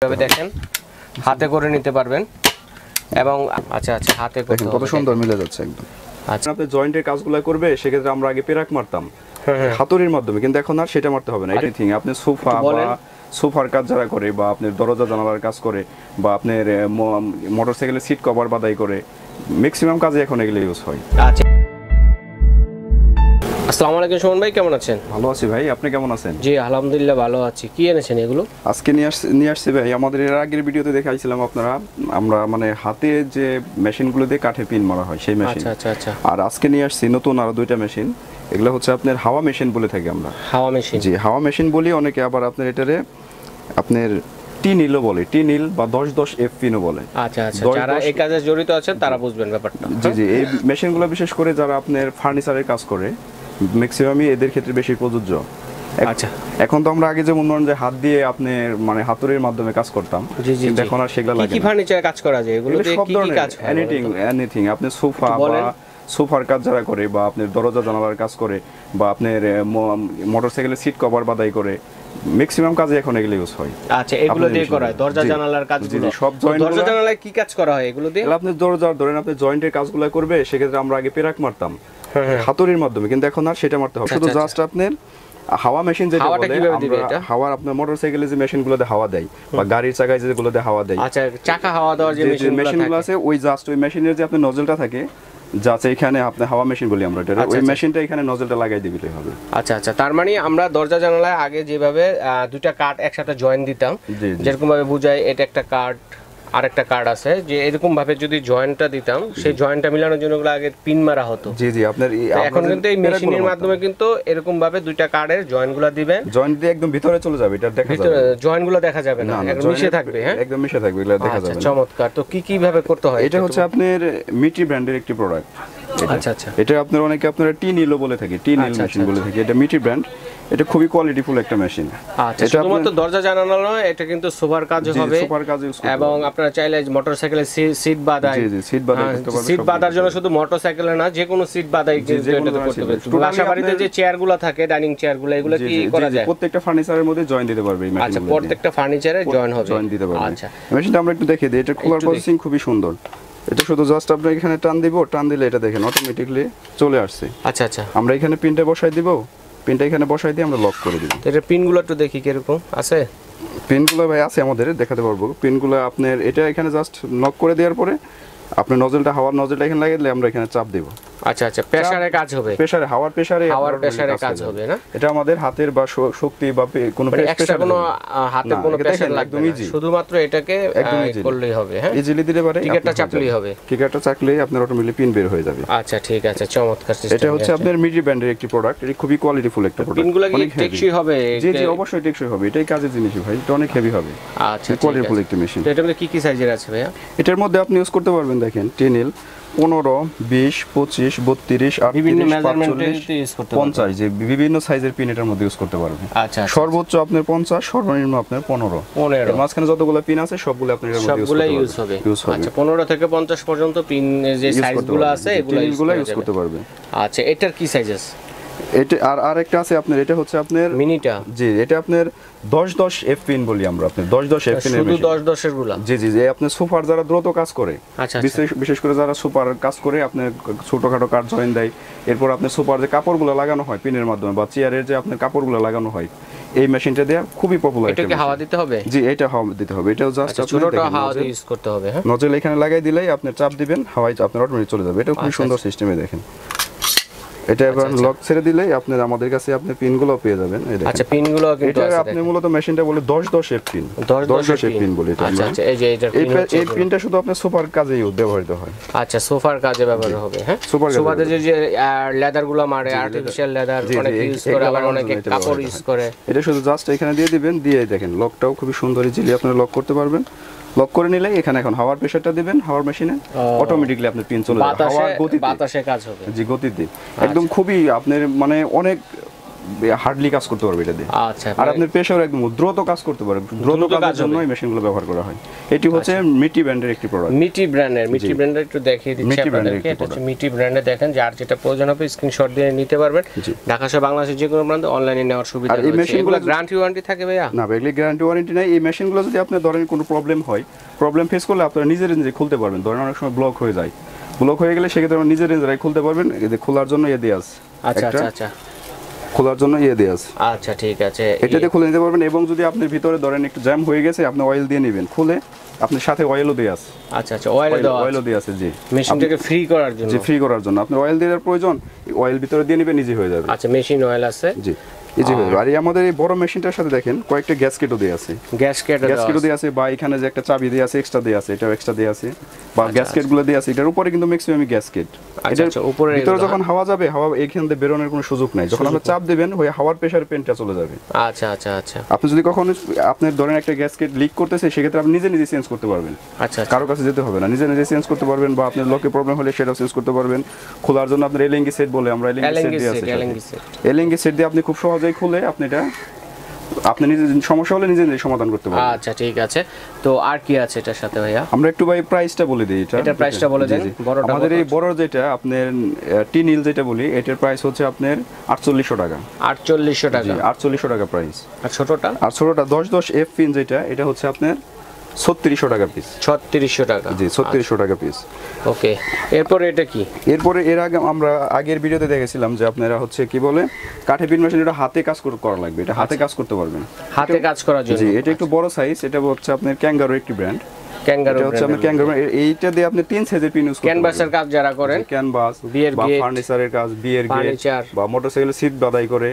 এইভাবে দেখেন হাতে করে নিতে পারবেন এবং আচ্ছা আচ্ছা হাতে করে কত সুন্দর মিলে যাচ্ছে একদম। আচ্ছা আপনি জয়েন্টের কাজগুলো করবে সেক্ষেত্রে আমরা আগে পেরাক মারতাম হাতুড়ির মাধ্যমে, কিন্তু এখন আর সেটা মারতে হবে না। এনিথিং আপনি সোফা বা সোফার কাজ যারা করে বা আপনার দরজা জানালার কাজ করে বা আপনার মোটরসাইকেলের সিট কভার বাদাই করে ম্যাক্সিমাম কাজে এখন এগুলো ইউজ হয়। আচ্ছা আসসালামু আলাইকুম সুমন ভাই, কেমন আছেন? ভালো আছি ভাই, আপনি কেমন আছেন? জি আলহামদুলিল্লাহ ভালো আছি। কি এনেছেন এগুলো? আজকে নিয়ে আসছি ভাই, আমাদের এর আগের ভিডিওতে দেখাইছিলাম আপনারা আমরা মানে হাতে যে মেশিনগুলো দিয়ে কাঠে পিন মারা হয় সেই মেশিন। আচ্ছা আচ্ছা আচ্ছা। আর আজকে নিয়ে আসছি নতুন আরো দুইটা মেশিন। এগুলো হচ্ছে আপনার হাওয়া মেশিন বলে থাকি আমরা। হাওয়া মেশিন? জি হাওয়া মেশিন বলি, অনেকে আবার আপনার এটারে আপনার টি-নীলও বলে, টি-নীল বা 10-10 এফ পিনও বলে। আচ্ছা আচ্ছা, যারা এই কাজে জড়িত আছেন তারা বুঝবেন ব্যাপারটা। জি জি, এই মেশিনগুলো বিশেষ করে যারা আপনার ফার্নিচারের কাজ করে ম্যাক্সিমামই এদের ক্ষেত্রে বেশি প্রযোজ্য। আচ্ছা এখন তো আমরা আগে যেমন ধরুন যে হাত দিয়ে আপনার মানে হাতুড়ির মাধ্যমে কাজ করতাম, কিন্তু এখন আর সেগুলো লাগে না। কি ফার্নিচারে কাজ করা যায় এগুলো দিয়ে? কি কি কাজ? এনিথিং আপনি সোফা বা সোফার কাজ যারা করে বা আপনার দরজা জানালার কাজ করে বা আপনার মোটরসাইকেলের সিট কভার বাদাই করে ম্যাক্সিমাম কাজে এখন এগুলো ইউজ হয়। আচ্ছা এগুলো দিয়ে করা হয় দরজা জানালার কাজগুলো? সব জয়েন্ট দরজা জানালায় কি কাজ করা হয় এগুলো দিয়ে? আপনি দরজা ধরেন আপনি জয়েন্টের কাজগুলো করবে সেক্ষেত্রে আমরা আগে পেরাক মারতাম হাতুড়ির মাধ্যমে, কিন্তু এখন আর সেটা মারতে হবে। শুধু জাস্ট আপনার হাওয়া মেশিন যেটা বলে আমরা হাওয়া আপনার মোটরসাইকেলে যে মেশিনগুলোতে হাওয়া দেয় বা গাড়ির চাকায় যেগুলোতে হাওয়া দেয়, আচ্ছা চাকা হাওয়া দেওয়ার যে মেশিনগুলো আছে ওই জাস্ট ওই মেশিনের যে আপনার নজলটা থাকে যাচ্ছে এখানে আপনি হাওয়া মেশিন বলি আমরা, ওই মেশিনটা এখানে নজলটা লাগাই দিলেই হবে। আচ্ছা আচ্ছা, তার মানে আমরা দরজা জানালায় আগে যেভাবে দুইটা কাঠ একসাথে জয়েন দিতাম, যেরকম ভাবে বুঝাই এটা একটা কাঠ আরেকটা কার্ড আছে, যে এরকম ভাবে যদি জয়েন্টটা দিতাম সেই জয়েন্টটা মিলানোর জন্য আগে পিন মারা হতো। জি জি, আপনার এখন কিন্তু এই মেশিনের মাধ্যমে কিন্তু এরকম ভাবে দুইটা কার্ডের জয়েন্টগুলো দিবেন, জয়েন্ট দিয়ে একদম ভিতরে চলে যাবে, এটা দেখা যাবে, জয়েন্টগুলো দেখা যাবে না, একদম মিশে থাকবে। হ্যাঁ একদম মিশে থাকবে, এগুলো দেখা যাবে। চমৎকার। তো কি কি ভাবে করতে হয়? এটা হচ্ছে আপনার মিটি ব্র্যান্ডের একটি প্রোডাক্ট। আচ্ছা আচ্ছা, এটা আপনার অনেকে আপনারা টি-নীলও বলে থাকে, টি-নীল মেশিন বলে থাকে। এটা মিটি ব্র্যান্ড, এটা খুবই কোয়ালিটিফুল একটা মেশিন। আচ্ছা, এটা শুধুমাত্র দরজা জানালা নয়, এটা কিন্তু সোফার কাজও হবে, সোফার কাজে ইউজ করতে এবং আপনারা চাইলে মোটরসাইকেলের সিট বাদাই, জি জি সিট বাদাই করতে পারবেন। সিট বাদার জন্য শুধু মোটরসাইকেলে না, যে কোনো সিট বাদাই কিন্তু এটাতে করতে পারবেন। বাসা বাড়িতে যে চেয়ারগুলো থাকে, ডাইনিং চেয়ারগুলো, এগুলো কি করা যায়? প্রত্যেকটা ফার্নিচারের মধ্যে জয়েন দিতে পারবে এই মেশিন। আচ্ছা, প্রত্যেকটা ফার্নিচারে জয়েন হবে, জয়েন দিতে পারবে। আচ্ছা, মেশিনটা আমরা একটু দেখিয়ে দিই। এটা খোলার প্রসেসিং খুবই সুন্দর। এটা শুধু জাস্ট আপনি এখানে টান দিব, টান দিলে এটা দেখেন অটোমেটিক্যালি চলে আসছে। আচ্ছা আচ্ছা, আমরা এখানে পিনটা বসাই দিব, পিনটা এখানে বসাই দিয়ে আমরা লক করে দিব। এটা পিনগুলো একটু দেখি কিরকম আছে। পিনগুলো ভাই আছে আমাদের, দেখাতে পারবো। পিনগুলো আপনার এটা এখানে জাস্ট লক করে দেওয়ার পরে আপনার নজলটা, হাওয়ার নজলটা এখানে লাগিয়ে দিলে আমরা এখানে চাপ দেব। আচ্ছা আচ্ছা, প্রেসারে কাজ হবে, প্রেসারে হাওয়ার প্রেসারে কাজ হবে না? এটা আমাদের হাতের বা শক্তি বা কোনো এক্সট্রা কোনো হাতে কোনো প্রেসার লাগবে না, শুধুমাত্র এটাকে করলেই হবে। হ্যাঁ ইজিলি দিতে পারে, টিকারটা চাপলেই হবে, টিকারটা চাপলেই আপনার অটোমেটিক্যালি পিন বের হয়ে যাবে। আচ্ছা ঠিক আছে, চমৎকার সিস্টেম। এটা হচ্ছে আপনার মিডি ব্র্যান্ডের একটি প্রোডাক্ট, এটা খুবই কোয়ালিটিফুল একটা প্রোডাক্ট। পিনগুলো কি টেকসই হবে? জি জি অবশ্যই টেকসই হবে, এটাই কাজের জিনিসই ভাই, এটা অনেক হেভি হবে। আচ্ছা কোয়ালিটিফুল একটা মেশিন। এটার মধ্যে কি কি সাইজের আছে ভাইয়া? এটার মধ্যে আপনি ইউজ করতে পারবেন, দেখেন টি-নীল 15, 20, 25, 32, 38, 50, যে বিভিন্ন সাইজের পিন এটার মধ্যে ইউজ করতে পারবেন। আচ্ছা, সর্বোচ্চ আপনার 50, সর্বনিম্ন আপনার 15। মাঝখানে যতগুলো পিন আছে সবগুলো আপনি এর মধ্যে ইউজ হবে। আচ্ছা 15 থেকে 50 পর্যন্ত পিন যে সাইজগুলো আছে এগুলো ইউজ করতে পারবেন। আচ্ছা এটার কি সাইজ আছে? এটা আর একটা আছে আপনার, এটা হচ্ছে আপনার মিনিটা। জি এটা আপনার 10-10 এফ পিন বলি আমরা, আপনার 10-10 এফ পিন, শুধু 10-10 এর গুলা। জি জি, যে আপনি সোফার যারা দ্রুত কাজ করে, বিশেষ করে যারা সোফার কাজ করে, আপনার ছোটখাটো কাঠ জয়েন দেয়, এরপর আপনি সোফার যে কাপড়গুলো লাগানো হয় পিনের মাধ্যমে বা চেয়ারের যে আপনার কাপড়গুলো লাগানো হয়, এই মেশিনটা দিয়ে খুবই পপুলার। এটাকে হাওয়া দিতে হবে? জি এটা হাওয়া দিতে হবে, এটাও জাস্ট ছোটটা হাওয়া ইউজ করতে হবে। হ্যাঁ নজল এখানে লাগাই দিলেই আপনি চাপ দিবেন, হাওয়ায় আপনার অটোমেটিক চলে যাবে। এটা খুব সুন্দর সিস্টেমে দেখেন। এটা এবার লক ছেড়ে দিলেই আপনার আমাদের কাছে আপনি পিনগুলো পেয়ে যাবেন। আচ্ছা পিনগুলো কিন্তু আছে, আপনি মূলত মেশিনটা বলে 10-10 এর পিন, 10-10 এর পিন বলে। আচ্ছা আচ্ছা, এই যে এই পিনটা শুধু আপনার সোফার কাজে ব্যবহৃত হয়। আচ্ছা সোফার কাজে ব্যবহার হবে। হ্যাঁ সোফাতে যে লেদারগুলো মারে, আর্টিফিশিয়াল লেদার অনেক ইউজ করে, আবার অনেকে কাপড় ইউজ করে। এটা শুধু জাস্ট এখানে দিয়ে দিবেন, দিয়ে দেখেন লকটাও খুব সুন্দর ইজিলি আপনি লক করতে পারবেন। লক করে নিলে এখানে এখন হাওয়ার প্রেসারটা দিবেন, হাওয়ার মেশিনে অটোমেটিক্যালি আপনার পিন চলে যাবে, হাওয়ার গতিতে, বাতাসে কাজ হবে। জি গতিতে একদম খুবই আপনার মানে অনেক হার্ডলি কাজ করতে পারবে এটা দিয়ে। আচ্ছা, আর আপনার প্রেসার একদম দ্রুত কাজ করতে পারে, দ্রুত কাজের জন্য এই মেশিনগুলো ব্যবহার করা হয়। এটি হচ্ছে মিটি ব্র্যান্ডের একটি প্রোডাক্ট। মিটি ব্র্যান্ডের একটু দেখিয়ে দিচ্ছি আপনাদেরকে। এটা হচ্ছে মিটি ব্র্যান্ডে, দেখেন যার যেটা প্রয়োজন হবে স্ক্রিনশট দিয়ে নিতে পারবেন। ঢাকা সহ বাংলাদেশের যে কোনো প্রান্তে অনলাইনে নেওয়ার সুবিধা রয়েছে। এই মেশিনগুলো গ্যারান্টি ওয়ারেন্টি থাকে ভাইয়া? না, এগুলো গ্যারান্টি ওয়ারেন্টি নাই। এই মেশিনগুলো যদি আপনার ধরেন কোনো প্রবলেম হয়, প্রবলেম ফেস করলে আপনারা নিজে খুলতে পারবেন। ধরেন অনেক সময় ব্লক হয়ে যায়, ব্লক হয়ে গেলে সেক্ষেত্রে আমরা নিজেরাই খুলতে পারবেন। এই খোলার জন্য দিয়ে আছে। আচ্ছা, খোলার জন্য দিয়ে আছে। আচ্ছা, ঠিক আছে, এটাতে খুলে নিতে পারবেন। এবং যদি আপনার ভিতরে ধরেন একটু জ্যাম হয়ে গেছে, আপনি অয়েল দিয়ে নেবেন, খুলে আপনার সাথে অয়েলও দিয়ে আছে। আচ্ছা, অয়েলও দিয়ে আছে। জি, মেশিনটাকে ফ্রি করার জন্য। জি, ফ্রি করার জন্য আপনার অয়েল দেওয়ার প্রয়োজন, অয়েল ভিতরে দিয়ে নেবেন, ইজি হয়ে যাবে। আচ্ছা, মেশিন অয়েল আছে। জি, ইজি হয়ে যাবে। আর আমাদের এই বড় মেশিনটার সাথে দেখেন কয়েকটা গ্যাসকেটও দিয়ে আছে। গ্যাসকেটও দিয়ে আছে, বা এখানে যে একটা চাবি দিয়ে আছে এক্সট্রা দিয়ে আছে, এটাও এক্সট্রা দিয়ে আছে, বা গ্যাসকেটগুলো দিয়ে আছে। এটার উপরে কিন্তু ম্যাক্সিমাম গ্যাসকেট। এটার উপরে ভিতরে যখন হাওয়া যাবে, হাওয়া এখান থেকে বেরোনোর কোনো সুযোগ নাই। যখন আপনি চাপ দিবেন, ওই হাওয়ার প্রেসারে পেনটা চলে যাবে। আচ্ছা। আপনি যদি কখনো আপনার ধরেন একটা গ্যাসকেট লিক করতেছে, সেক্ষেত্রে আপনি নিজে চেঞ্জ করতে পারবেন। আচ্ছা, কারো কাছে যেতে হবে না, নিজে চেঞ্জ করতে পারবেন। বা আপনার লকে প্রবলেম হলে সেটাও চেঞ্জ করতে পারবেন। খোলার জন্য আপনার এলএনগি সেট বলে, আমরা এলএনগি সেট দিয়ে আপনি খুব সহজেই খুলে আপনি এটা আপনি নিজের সমস্যা হলে নিজে সমাধান করতে পারবেন। আচ্ছা, ঠিক আছে। তো আর কি আছে এটার সাথে ভাইয়া? আমরা একটু ভাই প্রাইসটা বলে দিই। এটার প্রাইসটা বলে দেন। বড়টা, আমাদের এই বড় যেটা আপনার টি নীল যেটা বলি, এটার প্রাইস হচ্ছে আপনার 4800 টাকা। 4800 টাকা? 4800 টাকা প্রাইস। আর ছোটটা? 10 এফ পিন যেটা, এটা হচ্ছে আপনার 3600 টাকা পিস। 3600 টাকা? জি, 3600 টাকা পিস। ওকে, এরপরে এটা কি? এরপরে এর আগে আমরা আগের ভিডিওতে দেখেছিলাম যে আপনারা হচ্ছে কি বলে কাঠে পিন মেশিন, এটা হাতে কাজ করা লাগবে। এটা হাতে কাজ করতে পারবেন, হাতে কাজ করার জন্য। জি, এটা একটু বড় সাইজ। এটা হচ্ছে আপনার ক্যাঙ্গারো একটি ব্র্যান্ড। এইটা দিয়ে আপনি 3 সাইজের পিন ইউজ করতে পারবেন। ক্যানভাসের কাজ যারা করেন, ক্যানভাস বা ফার্নিচারের কাজ, বিয়ের গেট বা মোটরসাইকেলের সিট বাদাই করে,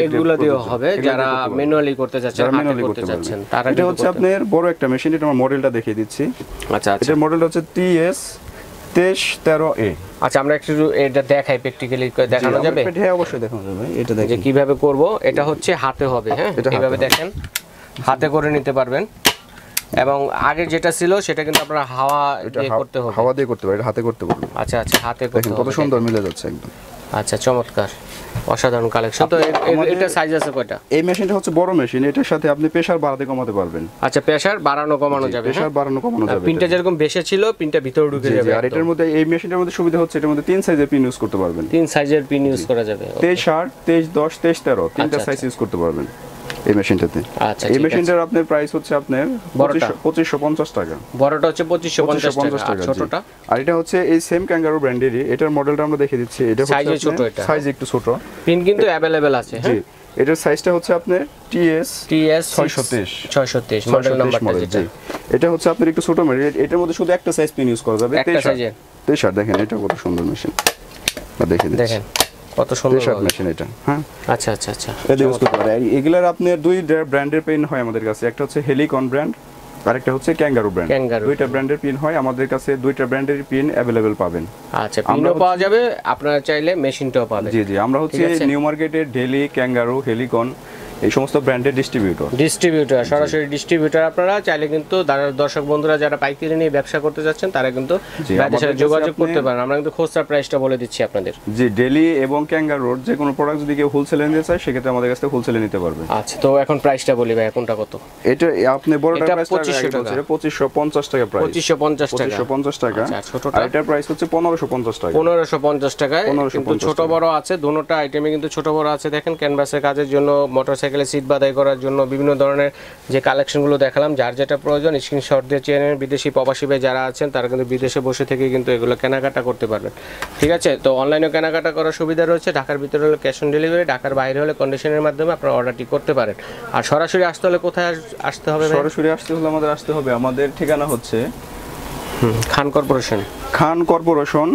এগুলো দিয়ে হবে। যারা ম্যানুয়ালি করতে চাচ্ছেন, হাতে করতে চাচ্ছেন, তারা। এটা হচ্ছে আপনার বড় একটা মেশিন। এটা আমার মডেলটা দেখিয়ে দিচ্ছি। আচ্ছা, এটার মডেলটা হচ্ছে TS 2313A। আচ্ছা, আমরা একটু এটা দেখাই, প্র্যাকটিক্যালি দেখানো যাবে? হ্যাঁ, অবশ্যই দেখানো যাবে। এটা দেখেন যে কিভাবে করব। এটা হচ্ছে হাতে হবে। হ্যাঁ, এইভাবে দেখেন, হাতে করে নিতে পারবেন। এবং আগে যেটা ছিল সেটা কিন্তু আপনারা হাওয়া দিয়ে করতে হবে। হাওয়া দিয়ে করতে পারবেন, এটা হাতে করতে পারবেন। আচ্ছা, হাতে করতে হবে। কত সুন্দর মিলে যাচ্ছে একদম। আচ্ছা, চমৎকার, অসাধারণ কালেকশন। তো এটা সাইজ আছে কয়টা? এই মেশিনটা হচ্ছে বড় মেশিন। এটার সাথে আপনি প্রেসার বাড়াতে কমাতে পারবেন। আচ্ছা, প্রেসার বাড়ানো কমানো যাবে? প্রেসার বাড়ানো কমানো যাবে। পিনটা যেরকম বেশি ছিল, পিনটা ভিতরে ঢুকে যাবে। আর এটার মধ্যে, এই মেশিনটার মধ্যে সুবিধা হচ্ছে এটার মধ্যে 3 সাইজের পিন ইউজ করতে পারবেন। 3 সাইজের পিন ইউজ করা যাবে। 23 2310 2313 তিনটা সাইজ ইউজ করতে পারবেন এই মেশিনটাতে। আচ্ছা, এই মেশিনটার আপনার প্রাইস হচ্ছে আপনার 2550 টাকা। বড়টা হচ্ছে 2550 টাকা, আর ছোটটা? আর এটা হচ্ছে এই সেম ক্যাঙ্গারো ব্র্যান্ডেরই। এটার মডেলটা আমরা দেখিয়ে দিচ্ছি। এটা সাইজ ছোট, এটা সাইজ একটু ছোট। পিন কিন্তু अवेलेबल আছে। জি, এটার সাইজটা হচ্ছে আপনার TS 623 মডেল নাম্বারটা যেটা। এটা হচ্ছে আপনার একটু ছোট মডেল। এটার মধ্যে শুধু একটা সাইজ পিন ইউজ করা যাবে। একটা সাইজের 23 দেখেন, এটা কত সুন্দর মেশিন। দেখেন কত সুন্দর মেশিন এটা। হ্যাঁ, আচ্ছা। এটা ইউজ করতে পারে। এগুলার আপনার দুই ব্র্যান্ডের পেন হয় আমাদের কাছে। একটা হচ্ছে হেলিকন ব্র্যান্ড, আরেকটা হচ্ছে ক্যাঙ্গারো ব্র্যান্ড। দুইটা ব্র্যান্ডের পিন হয় আমাদের কাছে। দুইটা ব্র্যান্ডের পিন अवेलेबल পাবেন। আচ্ছা, পিনও পাওয়া যাবে, আপনারা চাইলে মেশিনটাও পাবেন। জি, আমরা হচ্ছে নিউ মার্কেটের ডেলি, ক্যাঙ্গারো, হেলিকন এই সমস্ত ব্র্যান্ডের ডিস্ট্রিবিউটর সরাসরি ডিস্ট্রিবিউটর। আপনারা চাইলে কিন্তু দর্শক বন্ধুরা যারা পাইকারি নিয়ে ব্যবসা করতে যাচ্ছেন, তারা কিন্তু আমাদের সাথে যোগাযোগ করতে পারেন। আমরা কিন্তু খুচরা প্রাইসটা বলে দিচ্ছি আপনাদের। জি, ডেলি এবং ক্যাঙ্গারোর যে কোনো প্রোডাক্ট যদি কেউ হোলসেলে নিতে চায়, সেক্ষেত্রে আমাদের কাছ থেকে হোলসেলে নিতে পারবে। আচ্ছা, তো এখন প্রাইসটা বলি ভাই, কোনটা কত? এটা আপনি বড়টা প্রাইস 2550 টাকা প্রাইস। 2550 টাকা। আচ্ছা, ছোটটা এটার প্রাইস হচ্ছে 1550 টাকা। 1550 টাকায়। কিন্তু ছোট বড় আছে, দুটোটা আইটেমে কিন্তু ছোট বড় আছে। দেখেন, ক্যানভাসের কাজের জন্য, মোটরসাইকেলের সিট বাদাই করার জন্য, বিভিন্ন ধরনের যে কালেকশনগুলো দেখালাম, যার যেটা প্রয়োজন স্ক্রিনশট দিয়ে চেয়ে নেন। বিদেশি প্রবাসী ভাই যারা আছেন, তারা কিন্তু বিদেশে বসে থেকে কিন্তু এগুলো কেনাকাটা করতে পারবেন। ঠিক আছে, তো অনলাইনেও কেনাকাটা করার সুবিধা রয়েছে। ঢাকার ভিতরে হলে ক্যাশ অন ডেলিভারি, ঢাকার বাইরে হলে কন্ডিশনের মাধ্যমে আপনারা অর্ডারটি করতে পারেন। আর সরাসরি আসতে হলে কোথায় আসতে হবে? সরাসরি আসতে হলে আমাদের ঠিকানা হচ্ছে খান কর্পোরেশন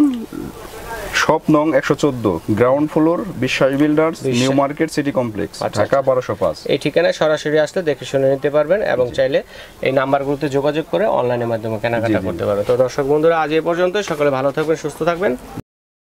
শপ নং 114, গ্রাউন্ড ফ্লোর, বিশ্বাস builders, new market city complex, Dhaka 1205। এই ঠিকানায় সরাসরি আসলে দেখে শুনে নিতে পারবেন এবং চাইলে এই নাম্বারগুলোতে যোগাযোগ করে অনলাইনের মাধ্যমে কেনাকাটা করতে পারবেন। তো দর্শক বন্ধুরা, আজ এই পর্যন্ত। সকলে ভালো থাকবেন, সুস্থ থাকবেন।